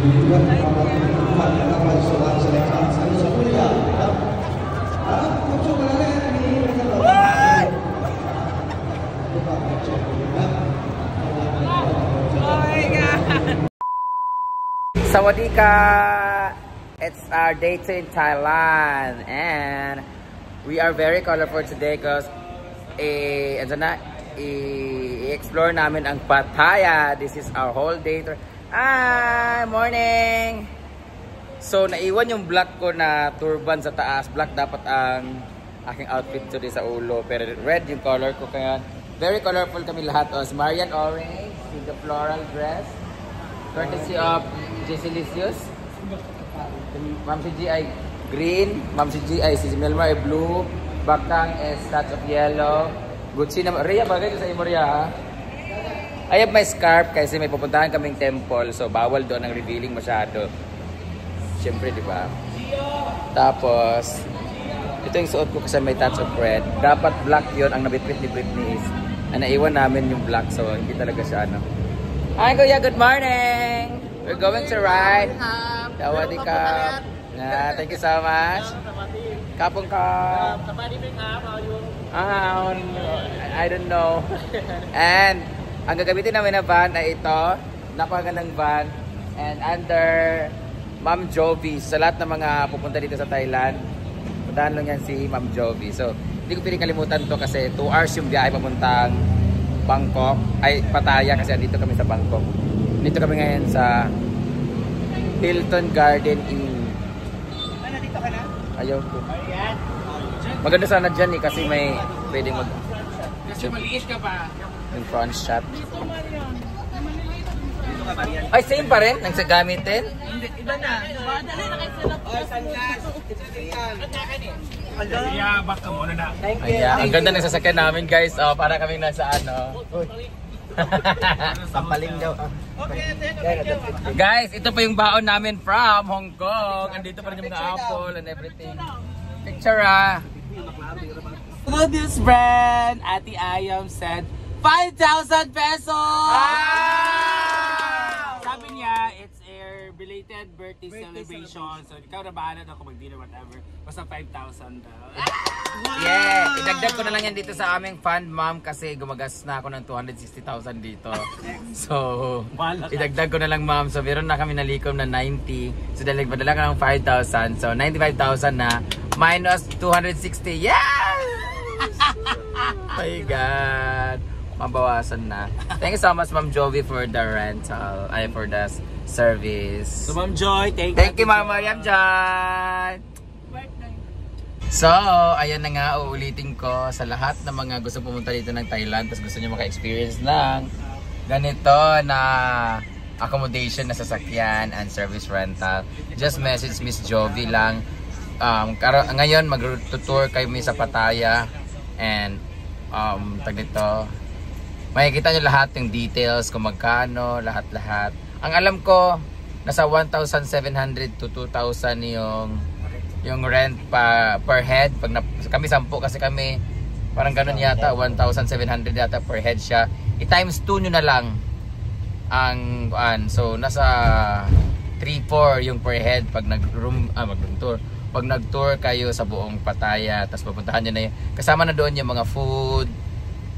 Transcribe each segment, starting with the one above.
Sawadika! It's our day 2 in Thailand and we are very colorful today because i-explore namin ang Pattaya. This is our whole day. Morning! So naiwan yung black ko na turban sa taas. Black dapat ang aking outfit today sa ulo, pero red yung color ko, kaya very colorful kami lahat. Si Marian orange with the floral dress courtesy of Jessilicious. Ma'am si G ay green, Ma'am si G ay si Melmar ay blue, Bakang is touch of yellow. Gucci na Rhea, bagay sa imo Rhea ha. I have my scarf kasi may pupuntahan kaming temple, so bawal doon ang revealing masyado. Siyempre, di ba? Tapos ito yung suot ko kasi may touch of red. Dapat black yon ang nabitbit ni Britney is naiwan namin yung black, so hindi talaga siya ano. Hi Kuya, good morning! We're going to ride. Sawadika. Thank you so much. Kapong ka. I don't know. And ang gagamitin namin na van ay ito. Napakagandang van. And under Ma'am Jovi. Sa lahat ng mga pupunta dito sa Thailand, puntahan lang yan si Ma'am Jovi. So, hindi ko pinikalimutan to kasi 2 hours yung biyahe papuntang Bangkok. Ay, Pattaya kasi andito kami sa Bangkok. Dito kami ngayon sa Hilton Garden Inn. Nandito ka na? Ayaw ko. Maganda sana dyan kasi may pwedeng mag... Kasi maliit ka pa. Yung front shot. Ay, same pa rin? Nang sa gamitin? Hindi, iba na. Dali na kayo sa sunglass. Iya, baka muna na. Ang ganda ng sasakyan namin guys. Oh, para kami nasa ano. Sampaling daw. Guys, ito pa yung baon namin from Hong Kong. Andito pa rin yung mga apple and everything. Picture ah. So this brand, Ate Ayam said 5,000 pesos! Sabi niya, it's a belated birthday celebration. So ikaw na bahala na kung mag-dinner whatever. Basta 5,000 daw. Yeah, idagdag ko na lang yan dito sa aming fund, ma'am, kasi gumagas na ako ng 260,000 dito. So, idagdag ko na lang, ma'am. So, meron na kami nalikom na 90. So, padala ka ng 5,000. So, 95,000 na minus 260. Yes! My God. Mabawasan na. Thank you so much, Ma'am Jovi, for the rental. For the service. So, Ma'am Joy, thank you, Ma'am Mariam Joy. So, ayan na nga, uulitin ko sa lahat ng mga gusto pumunta dito ng Thailand, tapos gusto nyo maka-experience ng ganito na accommodation na sasakyan and service rental. Just message Miss Jovi lang. Ngayon, mag-tour kayo sa Pattaya and tagdito. Makikita nyo lahat yung details, kung magkano, lahat-lahat. Ang alam ko, nasa 1,700 to 2,000 yung rent per head. Pag kami 10 kasi kami, parang ganun yata, 1,700 yata per head siya. I-times 2 nyo na lang ang so nasa 3-4 yung per head pag mag-tour. Pag nag-tour kayo sa buong Pattaya, tapos pupuntahan nyo na yun. Kasama na doon yung mga food,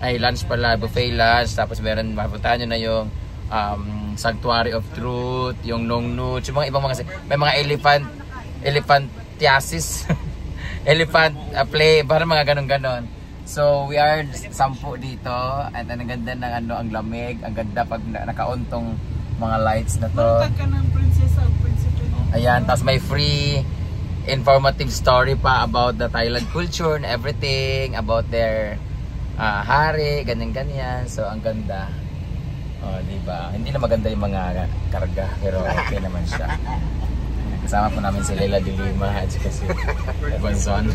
ay lunch pala, buffet lunch, tapos meron, mapuntahan nyo na yung Sanctuary of Truth, yung Nong Nuch, yung mga ibang mga, may mga elephant elephant play, parang mga ganon-ganon. So we are 10 dito at ang ganda ng ang lamig, ang ganda pag naka-on tong mga lights na to. Ayan, tapos may free informative story pa about the Thailand culture and everything, about their hari, ganyan-ganyan. So ang ganda. Oh, diba? Hindi na maganda yung mga karga, pero okay naman siya. Kasama po namin si Leila de Lima at si Bonzon.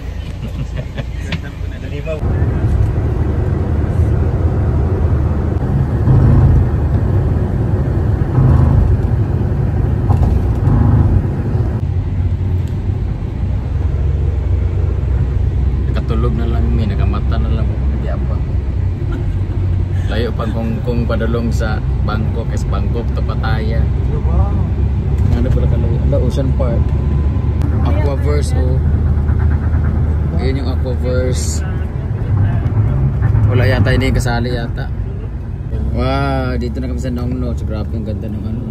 Nakatulog na lang mi, nakamata na lang hindi apa. Layo pa kung padulong sa Bangkok, Bangkok to Pattaya. Ano pala kalawin? Ala, Ocean Park. Aquaverse, oh. Ayun yung Aquaverse. Wala yata yun yung kasali yata. Wow, dito na kami sa Nong Notch. Grabe ang ganda ng ano.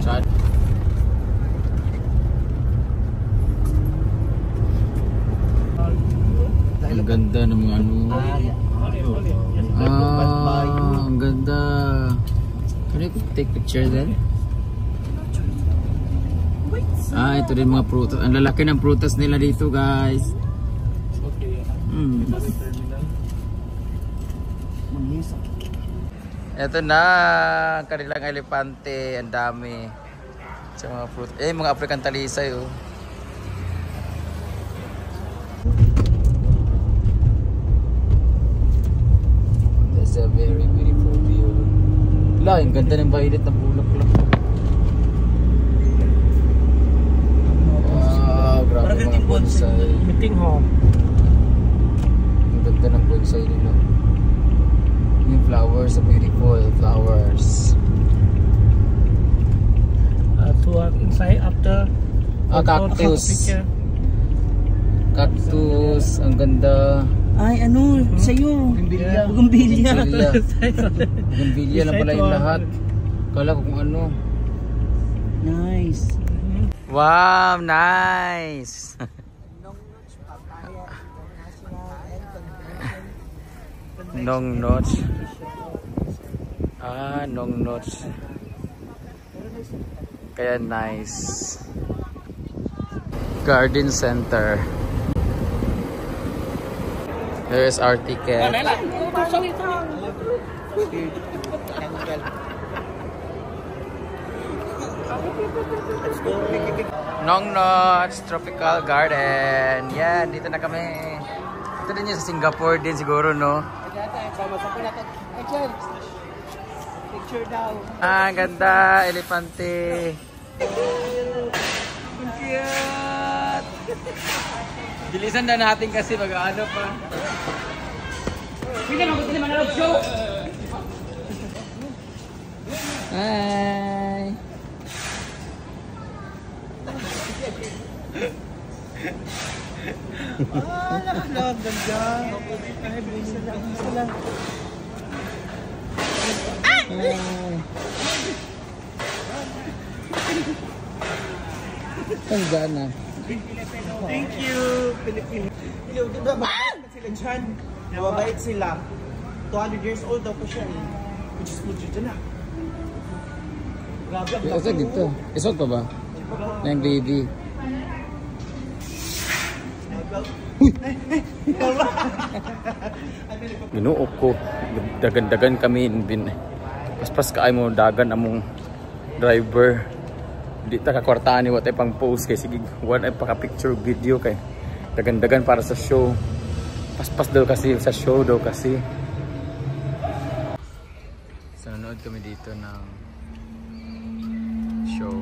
Chat. Ang ganda ng mga ano. Ang ganda. Can you take picture then? Ito rin mga prutas. Ang lalaki ng prutas nila dito, guys. Ito na, kanilang elepante. Ang dami. Sa mga fruit. Mga African talisay, oh. That's a very beautiful view. Wala, ang ganda ng violet na bulaklak. Grabe mga bonsai. Meeting home. Ang ganda ng bonsai nila. Yung flowers, beautiful flowers. To inside after. Cactus. Cactus, ang ganda. Ay, ano, sa'yo. Bugumbilya. Bugumbilya. Bugumbilya lang pala yung lahat. Kala ko kung ano. Nice. Wow, nice. Nong Notch. Nong Notch. Kaya nice. Garden Center. Here's our ticket. Nong Notch Tropical Garden. Yan, dito na kami. Ito din yung sa Singapore din siguro, no? Picture daw. Ganda, elepante. Cute. Bilisan na natin kasi mag-ano pa. Hindi naman gusto naman na show. Hi. Nakalawag ganda. Ay, bisa lang. Ang gana. Thank you, Philippines. Diba ba? Sila dyan. Mababait sila. 200 years old daw po siya eh. Which is good dyan ah. Grabe ang Isot dito. Isot pa ba? Na yung baby. Ginuo ko. Dagan-dagan kami. Paspas ka ay mo dagan among driver. Di ta kakwartaan ni what ay pang post kay sige one ay paka picture video kay dagan-dagan para sa show. Paspas daw kasi sa show daw kasi. So nanood kami dito ng show.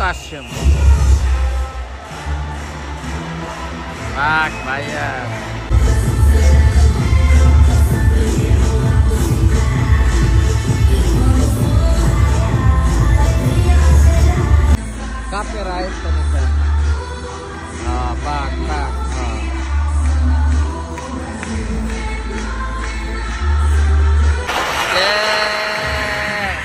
costume. Bayad. Copyright pa nito. Pak. Yeah!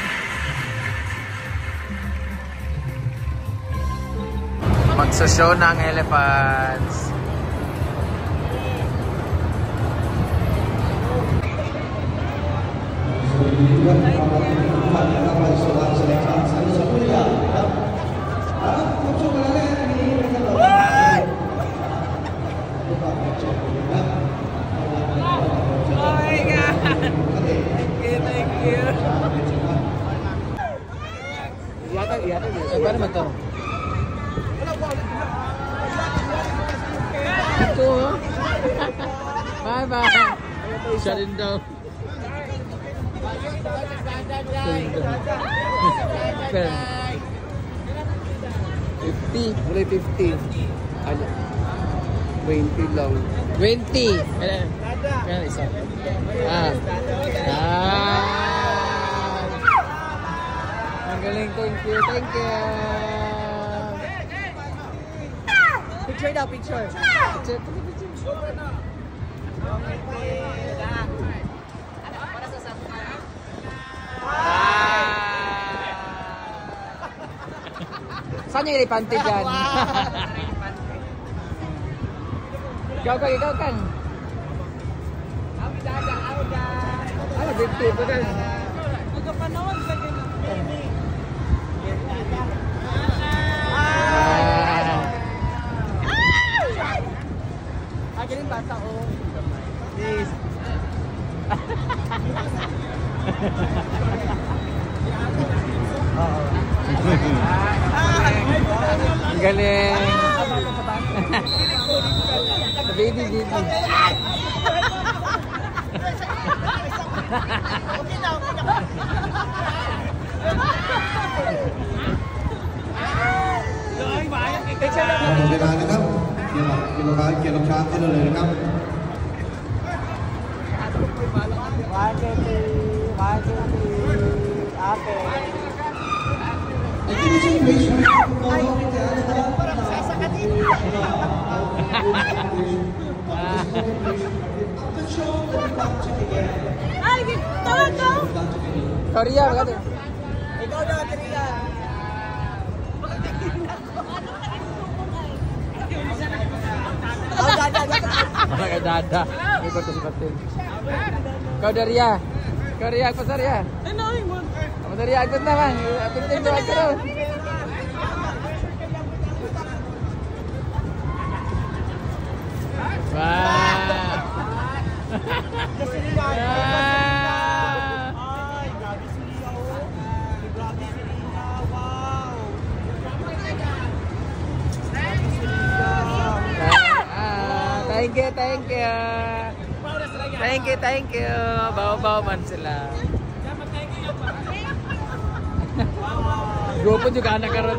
Magsoshow na ang elephants. Paano ba ito? Ito oh. Bye. Siya rin daw. Pero 50. Wala 50. Ano? 20 lang. 20! Kaya isa. Ang galing, thank you. Picture daw, picture. Saan yung elepante dyan? Ikaw kan. Ano, 50 pa kan? Nagkapanawag sa ganun. Galing bata ko. Please. Ang galing. Baby.เวลานะครับเกี่ยวกับช้างที่เราเลยนะครับ Korea berkata. Ikaw na, Korea. Mga dada. Ikot ko sipatin. Kau dari ya? Korea aku pasar ya? Kamu dari aku naman. Pintin ko ako daw. Wow. Ay, grabe si Ria, oh. Grabe si Ria, wow. Grabe si Ria. Thank you. Bawa-bawa man sila. Grupo juga anak karon.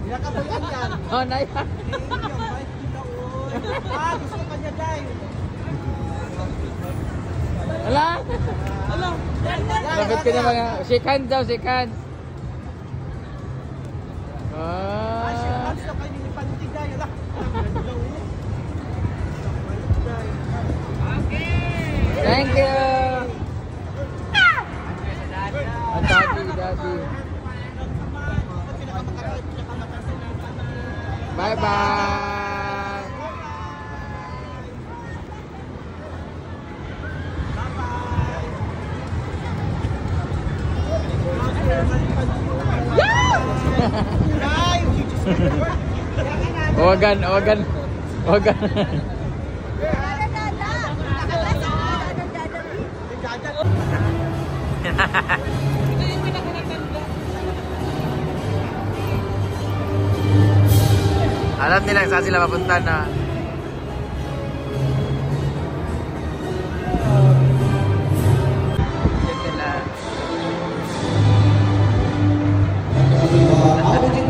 Pinakabayan yan. Oh, nice. Gusto ka niya, guys. Ala. Dapat ko na mga shake hands daw, shake hands. Gusto ka niya, pantigay. Thank you. Daddy. Bye-bye. Wagan. Alam nila saan sila mapunta na. Abutin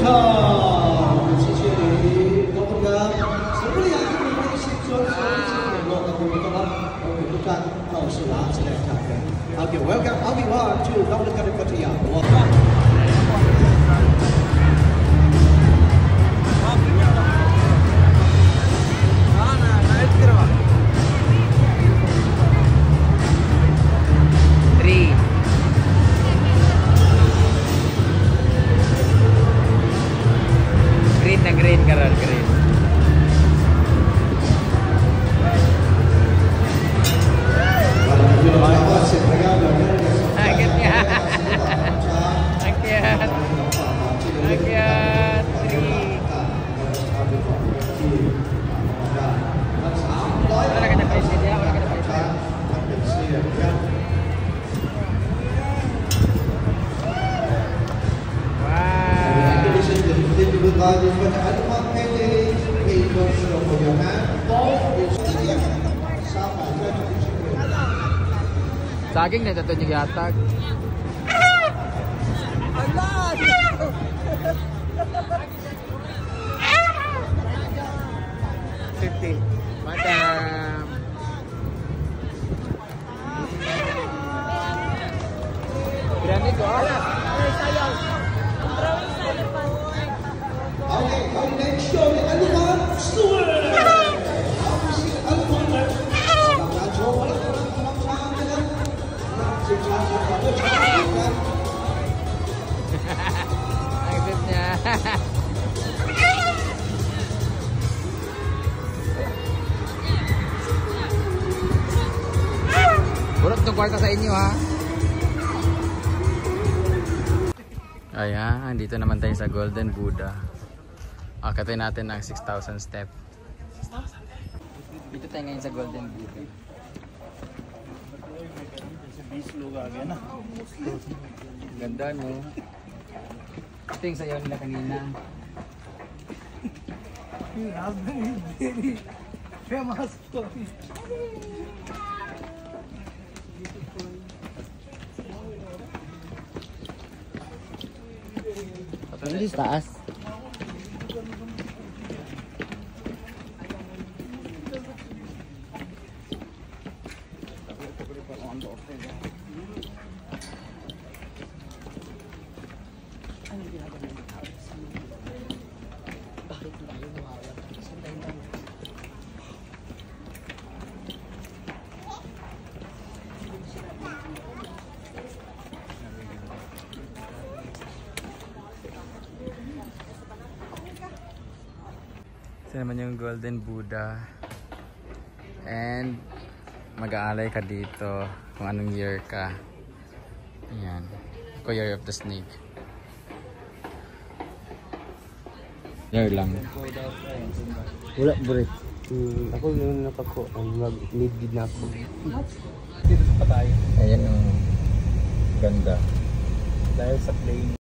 Happy one, two, double cut it, yeah. Green karon, green. Agad niya. Akyat. Akyat. 3. Wala ka na paisa niya, wala ka na paisa. Saging na ito yung yatag. Madam. Grande ko. Okay, our next show, ano ba? Stewart! Exit niya. Burot ng kwarta sa inyo, ha. Ayan, dito naman tayo sa Golden Buddha. Akatay natin ng 6,000 step. Dito tayo ngayon sa Golden Buddha. Ganda, no? Ito yung sayaw nila kanina. Ano yung taas? Ito naman yung Golden Buddha. And mag-aalay ka dito kung anong year ka. Ayan. Ako Year of the Snake. Year lang. Wala bro. Ako yung napako. Mag-need na ako. Ayan yung ganda. Dahil sa plane.